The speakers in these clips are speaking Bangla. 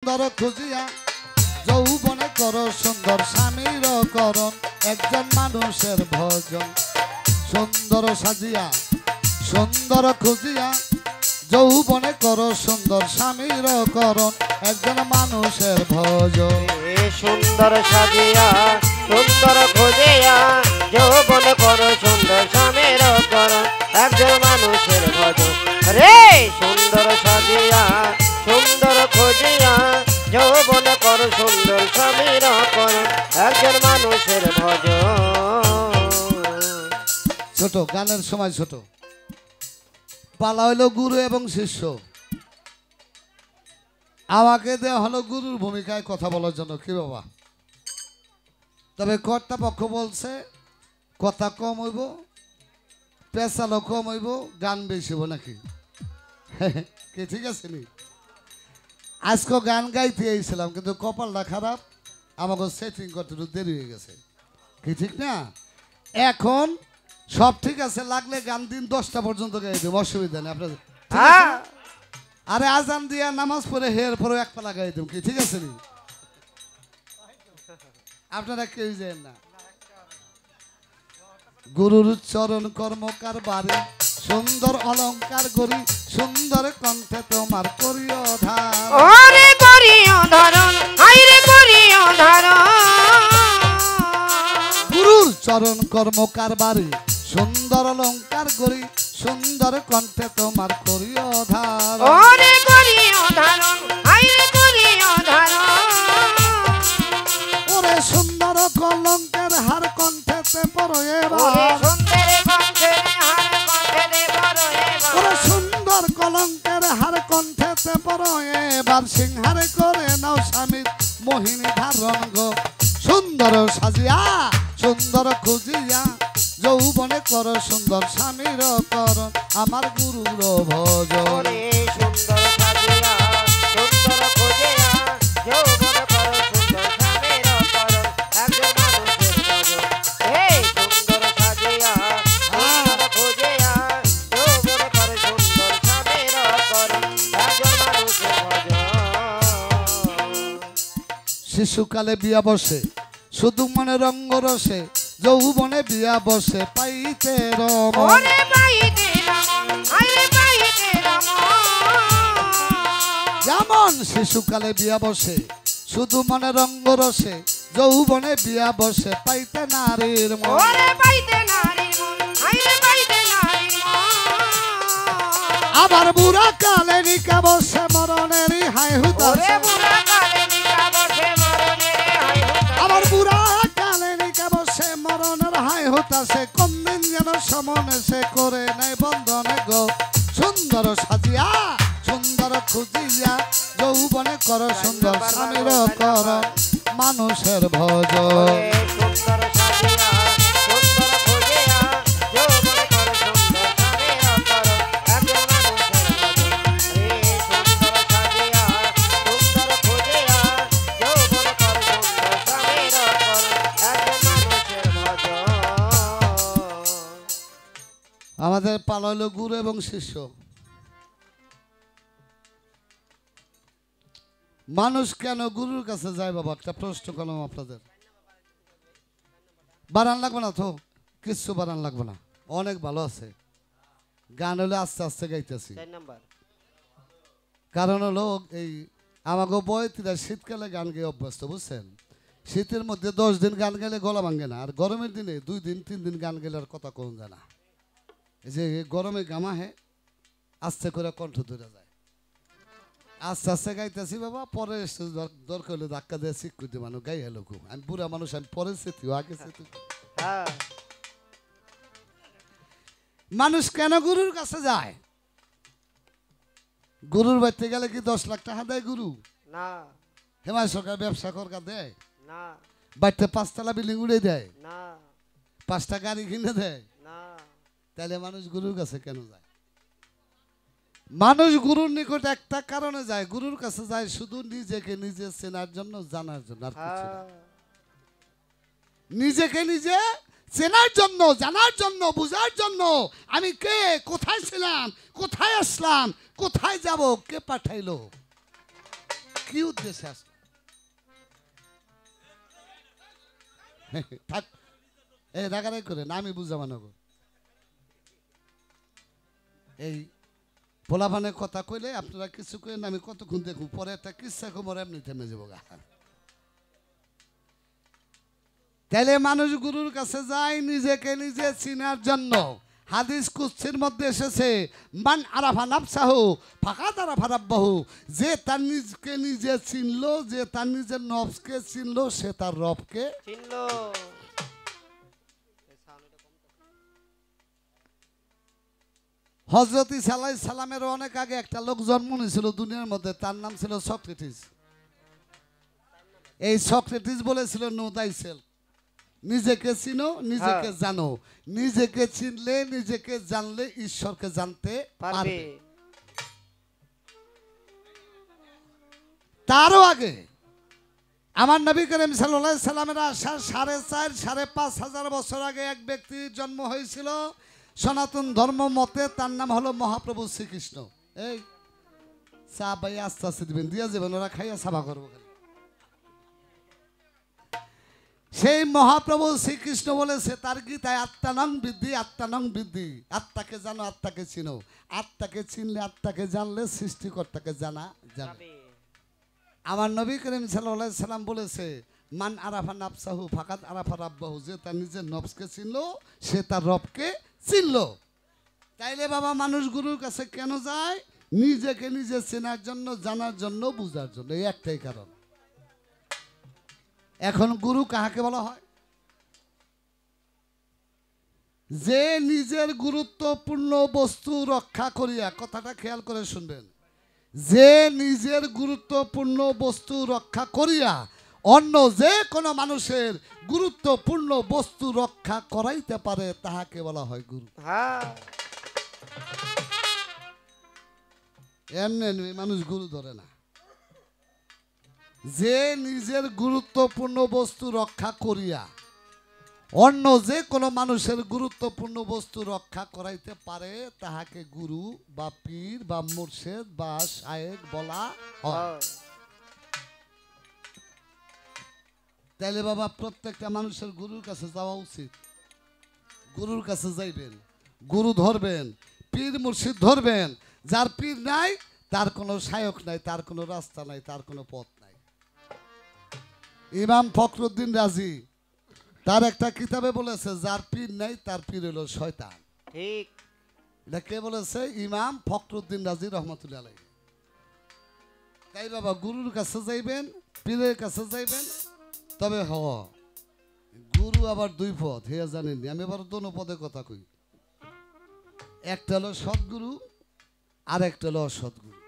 সুন্দর খুঁজিয়া যৌবনে করো সুন্দর স্বামীর করণ, একজন মানুষের ভজন। সুন্দর সাজিয়া সুন্দর খুঁজিয়া যৌবনে করো সুন্দর স্বামীর করণ, একজন মানুষের ভজন। সুন্দর সাজিয়া সুন্দর খুঁজিয়া যৌবনে করো সুন্দর স্বামীর করণ, একজন মানুষের ভজন। রে সুন্দর সাজিয়া সুন্দর খুঁজিয়া যৌবনে করো সুন্দর স্বামীর করণ, একজন মানুষের ভজন। ছোট গানের সময় ছোট পালা হইল গুরু এবং শিষ্য। আমাকে দেওয়া হলো গুরুর ভূমিকায় কথা বলার জন্য। কি বাবা, তবে কর্তা পক্ষ বলছে কথা কম হইব, পেশালো কম হইব, গান বেশি হইব নাকি? কি ঠিক আছে নি? আজকে গান গাইতে এসেছিলাম কিন্তু কপালটা খারাপ, আমাকে সেটিং করতে একটু দেরি হয়ে গেছে। কি ঠিক না? এখন সব ঠিক আছে, লাগলে গান দিন 10টা পর্যন্ত গাই দেব, অসুবিধা নেই আপনাদের। আরে আজান দিয়া নামাজ পড়ে হের পরে এক পালা গাই দেব। কি ঠিক আছে নি? আপনারা কেউ যান না। গুরুর চরণ কর্মকার বাড়ি, সুন্দর অলংকার গরি, সুন্দর কণ্ঠে তোমার করিও ধারণ। ওরে করিও ধারণ, আইরে করিও ধারণ। গুরুর চরণ কর্মকার বাড়ি, সুন্দর অলংকার গরি, সুন্দর কণ্ঠে তোমার করিও ধারণ। ওরে করিও ধারণ, আইরে করিও ধারণ। ওরে সুন্দর কলঙ্কের হার কণ্ঠেতে পরো এবার। ওরে সুন্দর কণ্ঠের হার কণ্ঠেতে পরো এবার। ওরে সুন্দর কলঙ্কের হার কণ্ঠেতে পরো এবার, সিংহারে করে নাও স্বামীর মোহিনী ধারণ গো। সুন্দর সাজিয়া সুন্দর খুঁজিয়া যৌবনে করো সুন্দর স্বামীর করণ, আমার গুরুর ভজন। ওরে সুন্দর সাজিয়া সুন্দর খুঁজিয়া যৌবনে করো সুন্দর স্বামীর করণ, একজন মানুষের ভজন। এই সুন্দর সাজিয়া সুন্দর খুঁজিয়া যৌবনে করো সুন্দর স্বামীর করণ, একজন মানুষের ভজন। শিশুকালে বিয়া বসে শুধু মনে রঙ্গ রসে, যৌবনে বিয়া বসে পাইতে রমণ। ওরে পাইতে রমণ, আইরে পাইতে রমণ। যেমন শিশুকালে বিয়া বসে শুধু মনে রঙ্গ রসে, যৌবনে বিয়া বসে পাইতে নারীর মন। ওরে পাইতে নারীর মন, আইরে পাইতে নারীর মন। আবার বুড়া কালে নিকা বসে মরণেরই হাই ওরে হুতাছে। বুড়া কালে নিকা বসে মরণের হাই হুতাছে। আবার বুড়া কালে নিকা বসে মরণের হাই হুতাছে, কোন দিন যেন সমনে সে করে নাই বন্ধনে গো। সুন্দর সাজিয়া সুন্দর খুঁজিয়া যৌবনে কর সুন্দর স্বামীর করণ, মানুষের ভজন। ওরে সুন্দর সাজিয়া সুন্দর খুঁজিয়া যৌবনে করো সুন্দর স্বামীর করণ, একজন মানুষের ভজন। রে সুন্দর সাজিয়া সুন্দর খুঁজিয়া যৌবনে করো সুন্দর স্বামীর করণ, একজন মানুষের ভজন। আমাদের পালা হলো গুরু এবং শিষ্য। মানুষ কেন গুরুর কাছে যায় বাবা, একটা প্রশ্ন করলাম আপনাদের। বাড়ান লাগবে না তো, কিচ্ছু বাড়ান লাগবে না, অনেক ভালো আছে। গান হলে আস্তে আস্তে গাইতেছি, 4 নাম্বার। কারণ হলো এই আমাকে বয়তিরা শীতকালে গান গেয়ে অভ্যস্ত, বুঝছেন? শীতের মধ্যে 10 দিন গান গেলে গলা ভাঙে না, আর গরমের দিনে 2 দিন 3 দিন গান গেলে আর কথা কম যায় না। এই যে গরমে গামা হে আস্তে করে কণ্ঠ ধরে যায়, আস্তে আস্তে গাইতেছি বাবা। পরে দরকার হলে ধাক্কা দিয়ে শিক্ষিত মানুষ গাই হেলো খুব। আমি বুড়া মানুষ, আমি পরে সেতু আগে সেতু। হ্যাঁ মানুষ কেন গুরুর কাছে যায়? গুরুর বাড়িতে গেলে কি 10 লাখ টাকা দেয় গুরু? না হেমায় সরকার ব্যবসা করকা দেয়? না বাড়িতে 5 তলা বিল্ডিং উড়ে দেয়? না 5টা গাড়ি কিনে দেয়? না। তাহলে মানুষ গুরুর কাছে কেন যায়? মানুষ গুরুর নিকট একটা কারণে যায়, গুরুর কাছে যায় শুধু নিজেকে নিজে চেনার জন্য, জানার জন্য, আর কিছু না। নিজেকে নিজে চেনার জন্য, জানার জন্য, বুঝার জন্য, আমি কে, কোথায় ছিলাম, কোথায় আসলাম, কোথায় যাব, কে পাঠাইলো। কি উদ্দেশ্যে আসলো? থাক, এই রাগারাই করে না, আমি বুঝাবানো গো। এই পোলাপানের কথা কইলে আপনারা কিছু কইলেন, আমি কতক্ষণ দেখব, পরে একটা কিচ্ছা কোমর এমনি থেমে যাবো গা। তাইলে মানুষ গুরুর কাছে যায় নিজেকে নিজে চিনার জন্য। হাদিস কুদসির মধ্যে এসেছে, মান আরাফা নাফসাহু ফাকাদ আরাফা রাব্বাহু, যে তার নিজকে নিজে চিনলো, যে তার নিজের নফসকে চিনলো, সে তার রবকে চিনলো। হযরত ঈসা আলাইহিস সালামের অনেক আগে একটা লোক জন্ম নিয়েছিল দুনিয়ার মধ্যে, তার নাম ছিল সক্রেটিস। এই সক্রেটিস বলেছিল, নো দাই সেলফ, নিজেকে চিনো, নিজেকে জানো। নিজেকে চিনলে, নিজেকে জানলে ঈশ্বরকে জানতে পারবে। তারও আগে আমার নবী করিম সাল্লাল্লাহু আলাইহি সাল্লামের আসার 4,500 বছর আগে এক ব্যক্তির জন্ম হয়েছিল সনাতন ধর্ম মতে। তার নাম হলো মহাপ্রভু শ্রীকৃষ্ণ। এই চা ভাই আস্তে আস্তে দিবেন, দিয়া যাবেন, ওরা খাইয়া সাবা করবো। সেই মহাপ্রভু শ্রীকৃষ্ণ বলেছে তার গীতায়, আত্মানং বৃদ্ধি, আত্মানং বৃদ্ধি, আত্মাকে জানো, আত্মাকে চিনো। আত্মাকে চিনলে, আত্মাকে জানলে সৃষ্টিকর্তাকে জানা যাবে। আমার নবী করিম সাল্লাল্লাহু আলাইহি সাল্লাম বলেছে, মান আরাফা নাফসাহু ফাকাদ আরাফা রাব্বাহু, যে তার নিজের নফসকে চিনলো, সে তার রবকে চিনলো। তাইলে বাবা, মানুষ গুরুর কাছে কেন যায়? নিজেকে নিজে চেনার জন্য, জানার জন্য, বুঝার জন্য। এই একটাই কারণ। এখন গুরু কাহাকে বলা হয়? যে নিজের গুরুত্বপূর্ণ বস্তু রক্ষা করিয়া, কথাটা খেয়াল করে শুনবেন, যে নিজের গুরুত্বপূর্ণ বস্তু রক্ষা করিয়া অন্য যে কোনো মানুষের গুরুত্বপূর্ণ বস্তু রক্ষা করাইতে পারে, তাহাকে বলা হয় গুরু। এমনি মানুষ গুরু ধরে না। যে নিজের গুরুত্বপূর্ণ বস্তু রক্ষা করিয়া অন্য যে কোনো মানুষের গুরুত্বপূর্ণ বস্তু রক্ষা করাইতে পারে, তাহাকে গুরু বা পীর বা মুর্শিদ বা শায়েখ বলা হয়। তাইলে বাবা, প্রত্যেকটা মানুষের গুরুর কাছে যাওয়া উচিত। গুরুর কাছে যাইবেন, গুরু ধরবেন, পীর মুর্শিদ ধরবেন। যার পীর নাই, তার কোনো শায়েখ নাই, তার কোনো রাস্তা নাই, তার কোনো পথ নাই। ইমাম ফখরুদ্দিন রাজি তার একটা কিতাবে বলেছে, যার পীর নাই, তার পীর হলো শয়তান। ঠিক। এটা কে বলেছে? ইমাম ফখরুদ্দিন রাজি রহমাতুল্লাহ আলাইহি। তাই বাবা, গুরুর কাছে যাইবেন, পীরের কাছে যাইবেন। তবে গুরু আবার দুই পদ, হে জানেননি। আমি আবার দোনো পদে কথা কই। একটা হলো সদ্গুরু, আর একটা হলো অসৎগুরু।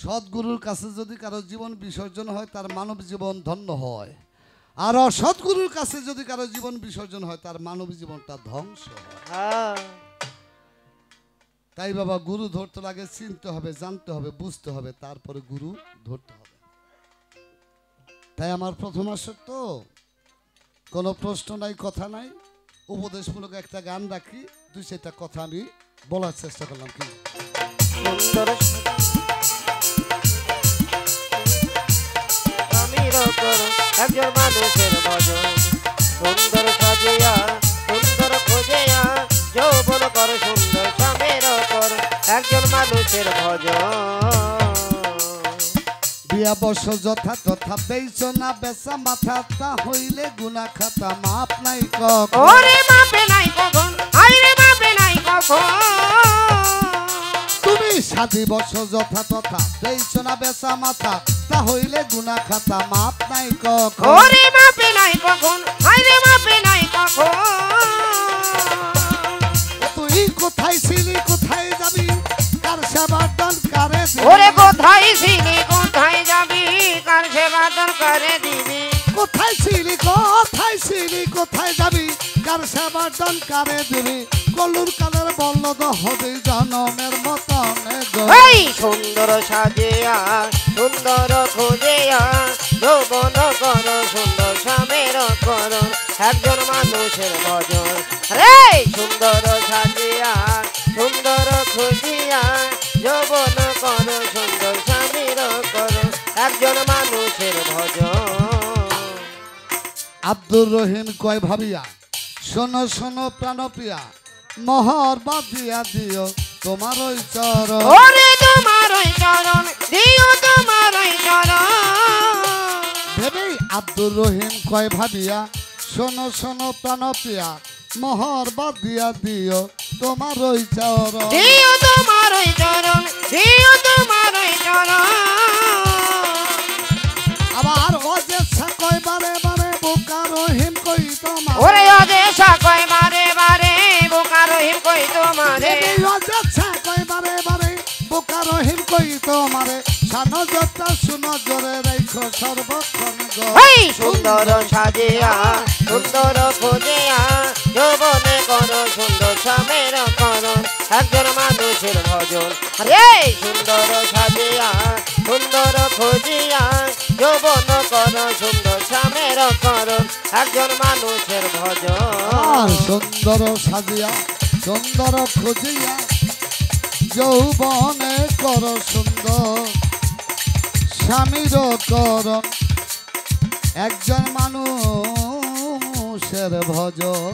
সদ্গুরুর কাছে যদি কারো জীবন বিসর্জন হয়, তার মানব জীবন ধন্য হয়। আর অসৎগুরুর কাছে যদি কারো জীবন বিসর্জন হয়, তার মানব জীবনটা ধ্বংস হয়। তাই বাবা, গুরু ধরতে লাগে, চিনতে হবে, জানতে হবে, বুঝতে হবে, তারপরে গুরু ধরতে হবে। তাই আমার প্রথম আসর তো কোনো প্রশ্ন নাই, কথা নাই, উপদেশমূলক একটা গান রাখি, 2-4টা কথা আমি বলার চেষ্টা করলাম। কি একজন মানুষের ভজন, সুন্দর সাজিয়া, সুন্দর খোঁজিয়া, যৌবন কর সুন্দর স্বামীর কর, একজন মানুষের ভজন। বিয়া বর্ষ যথা তথা বেইছো না বেচা মাথা, তা হইলে গুনা খাতা মাপ নাই কখন। ওরে মাপে নাই কখন, আইরে মাপে নাই কখন। তুমি 7 বছর যথা তথা বেইছো না বেচা মাথা, তা হইলে গুনা খাতা মাপ নাই কখন। ওরে মাপে নাই কখন, আইরে মাপে নাই কখন। তুই কোথায় ছিলি, কোথায় যাবি, কার সেবা দান কারে দিবি। ওরে কোথায় ছিলি, কোথায় যাবি, কার সেবা দরকারে দিবি। কোথায় ছিলি, কোথায় ছিলি, কোথায় যাবি, কার সেবা দান কারে দিবি। কলুর কালের বলদ হবে জনমের মতন। এই সুন্দর সাজিয়া, সুন্দর খুঁজিয়া, যৌবন কর সুন্দর স্বামীর কর, একজন মানুষের ভজন। রে সুন্দর সাজিয়া, সুন্দর খুঁজিয়া, যৌবন কর সুন্দর স্বামীর একজন মানুষের ভজন। আব্দুর রহিম কয় ভাবিয়া শোনো শোনো প্রাণপ্রিয়া মোহর বাঁধিয়া দিও তোমার ওই চরণ। ওরে তোমার ওই চরণ দিও তোমার ওই চরণ। ভেবেই আব্দুর রহিম কয় ভাবিয়া শোনো শোনো প্রাণপ্রিয়া মোহর বাঁধিয়া দিও তোমার ওই চরণ। দিও তোমার ওই চরণ দিও তোমার ওই চরণ। আবার অজেচ্ছা কয় বারে বারে বোকা রহিম কই তোমার। ওরে অদেশা কয় বারে বারে বোকা রহিম কই তোমারে। অজেচ্ছা কয় বারে বারে বোকা রহিম কই তোমারে। সানো যতা শুনো জোরে রাখো সর্বক্ষণ গো। এই সুন্দর সাজিয়া সুন্দর খুঁজিয়া যৌবনে করো সুন্দর স্বামীর করণ। একজন মানুষের ভজন। আরে সুন্দর সাজিয়া সুন্দর খুঁজিয়া যৌবন করো সুন্দর স্বামীর করণ। একজন মানুষের ভজন। আর সুন্দর সাজিয়া সুন্দর খুঁজিয়া যৌবনে কর সুন্দর স্বামীর করণ। একজন মানুষের ভজন।